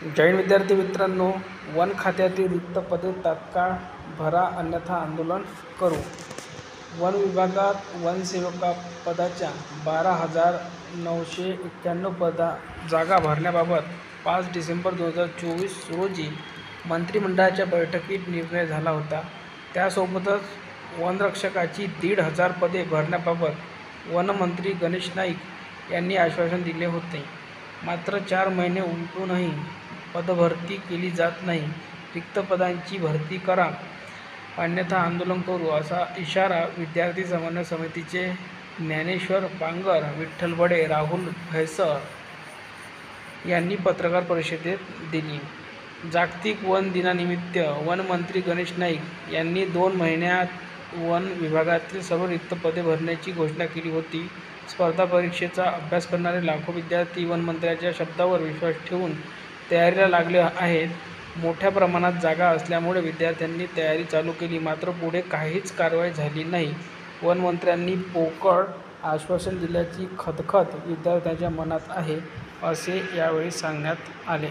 जैन विद्यार्थी मित्रांनो, वन खात्यातील रिक्त पदे तात्काळ भरा अन्यथा आंदोलन करू. वन विभागात वनसेवकापदाच्या 12,991 जागा भरण्याबाबत 5 डिसेंबर 2024 रोजी मंत्रिमंडळाच्या बैठकीत निर्णय झाला होता. त्यासोबतच वनरक्षकाची 1,500 पदे भरण्याबाबत वनमंत्री गणेश नाईक यांनी आश्वासन दिले होते. मात्र 4 महिने उलटूनही पदभरती केली जात नाही. रिक्त पदांची भरती करा अन्यथा आंदोलन करू, असा इशारा विद्यार्थी समन्वय समितीचे ज्ञानेश्वर पांगर, विठ्ठल बडे, राहुल म्हैसर यांनी पत्रकार परिषदेत दिली. जागतिक वन दिनानिमित्त वनमंत्री गणेश नाईक यांनी 2 महिन्यात वन विभागातील सर्व रिक्त पदे भरण्याची घोषणा केली होती. स्पर्धा परीक्षेचा अभ्यास करणारे लाखो विद्यार्थी वनमंत्र्यांच्या शब्दावर विश्वास ठेवून तयारीला लागले आहेत. मोठ्या प्रमाणात जागा असल्यामुळे विद्यार्थ्यांनी तयारी चालू केली, मात्र पुढे काहीच कारवाई झाली नाही. वनमंत्र्यांनी पोकळ आश्वासन दिल्याची खदखद विद्यार्थ्यांच्या मनात आहे, असे यावेळी सांगण्यात आले.